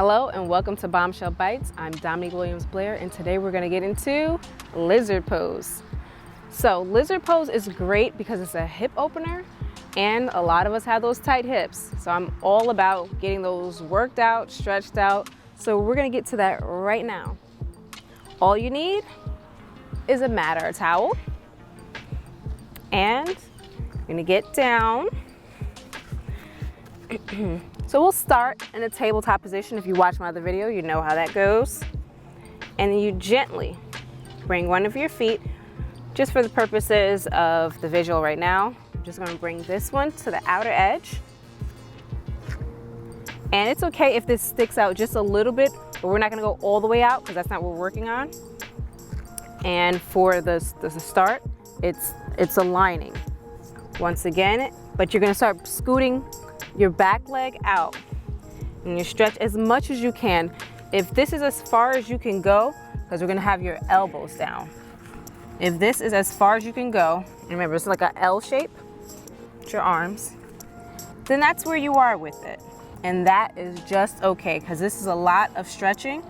Hello and welcome to Bombshell Bytes. I'm Dominiqué Williams-Blair and today we're going to get into lizard pose. So lizard pose is great because it's a hip opener and a lot of us have those tight hips. So I'm all about getting those worked out, stretched out. So we're going to get to that right now. All you need is a mat or a towel and you're going to get down. So we'll start in a tabletop position. If you watch my other video, you know how that goes. And then you gently bring one of your feet, just for the purposes of the visual right now. I'm just gonna bring this one to the outer edge. And it's okay if this sticks out just a little bit, but we're not gonna go all the way out because that's not what we're working on. And for the start, it's aligning. Once again, but you're gonna start scooting your back leg out and you stretch as much as you can. If this is as far as you can go, because we're gonna have your elbows down. If this is as far as you can go, and remember it's like an L shape with your arms, then that's where you are with it. And that is just okay, because this is a lot of stretching,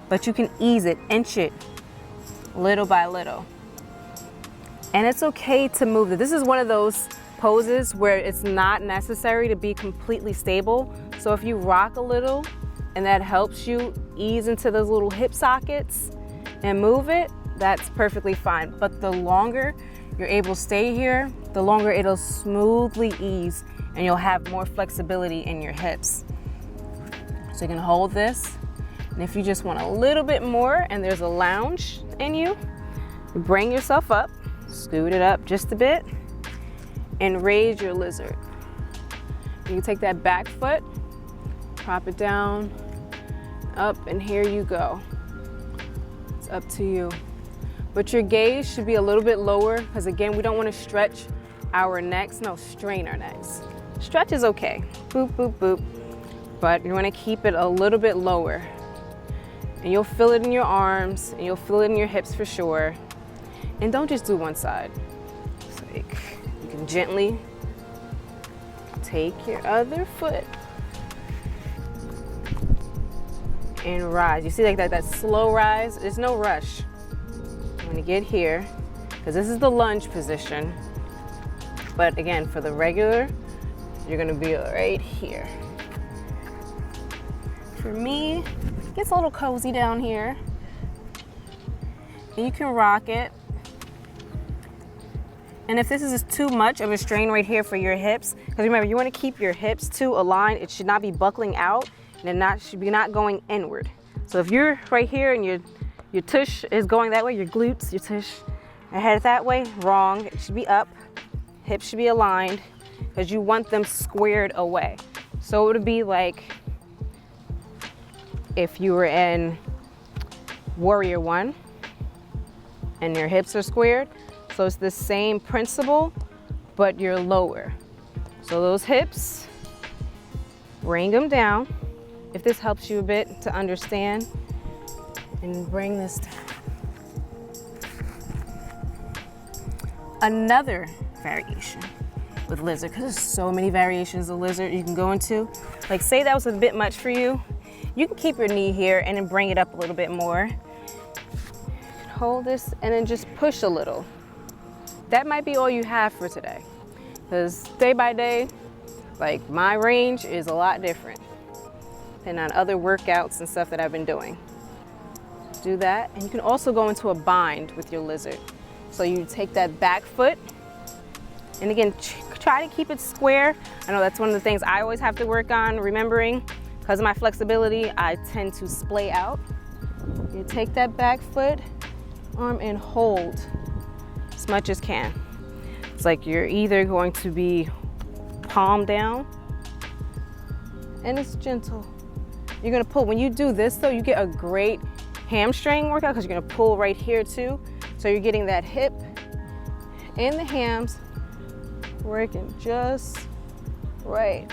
but you can ease it, inch it, little by little. And it's okay to move it. This is one of those poses where it's not necessary to be completely stable. So if you rock a little and that helps you ease into those little hip sockets and move it, that's perfectly fine. But the longer you're able to stay here, the longer it'll smoothly ease and you'll have more flexibility in your hips. So you're gonna hold this. And if you just want a little bit more and there's a lounge in you, bring yourself up, scoot it up just a bit, and raise your lizard. You can take that back foot, prop it down, up, and here you go. It's up to you. But your gaze should be a little bit lower because again, we don't want to stretch our necks, no, strain our necks. Stretch is okay, boop, boop, boop. But you want to keep it a little bit lower. And you'll feel it in your arms, and you'll feel it in your hips for sure. And don't just do one side. It's like, you can gently take your other foot and rise. You see like that slow rise? There's no rush. I'm gonna get here, because this is the lunge position. But again, for the regular, you're gonna be right here. For me, it gets a little cozy down here. And you can rock it. And if this is too much of a strain right here for your hips, because remember, you want to keep your hips too aligned. It should not be buckling out, and it should be not going inward. So if you're right here and your tush is going that way, your glutes, your tush are headed that way, wrong. It should be up. Hips should be aligned because you want them squared away. So it would be like if you were in Warrior One and your hips are squared. So it's the same principle, but you're lower. So those hips, bring them down. If this helps you a bit to understand, and bring this down. Another variation with lizard, because there's so many variations of lizard you can go into. Like say that was a bit much for you, you can keep your knee here and then bring it up a little bit more. Hold this and then just push a little. That might be all you have for today, because day by day, like my range is a lot different than on other workouts and stuff that I've been doing. Do that, and you can also go into a bind with your lizard. So you take that back foot, and again, try to keep it square. I know that's one of the things I always have to work on, remembering, because of my flexibility, I tend to splay out. You take that back foot, arm, and hold as much as can. It's like you're either going to be palm down, and it's gentle. You're gonna pull. When you do this though, you get a great hamstring workout because you're gonna pull right here too. So you're getting that hip and the hams working just right.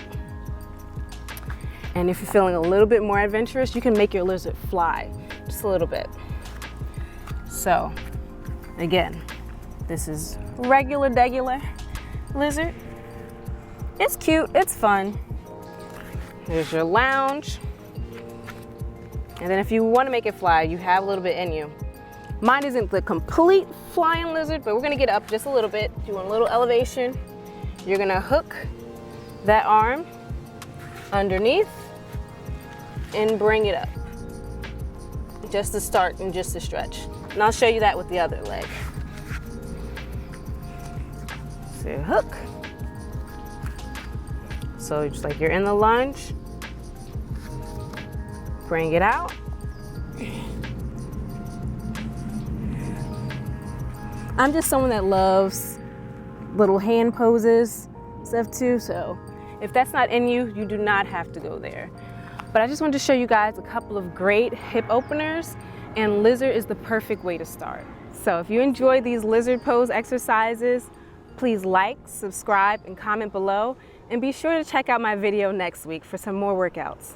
And if you're feeling a little bit more adventurous, you can make your lizard fly just a little bit. So again, this is regular lizard. It's cute, it's fun. There's your lounge. And then if you want to make it fly, you have a little bit in you. Mine isn't the complete flying lizard, but we're gonna get up just a little bit. Do a little elevation. You're gonna hook that arm underneath and bring it up. Just to start and just to stretch. And I'll show you that with the other leg. So hook. So just like you're in the lunge, bring it out. I'm just someone that loves little hand poses, stuff too, so if that's not in you, you do not have to go there. But I just wanted to show you guys a couple of great hip openers, and lizard is the perfect way to start. So if you enjoy these lizard pose exercises, please like, subscribe, and comment below, and be sure to check out my video next week for some more workouts.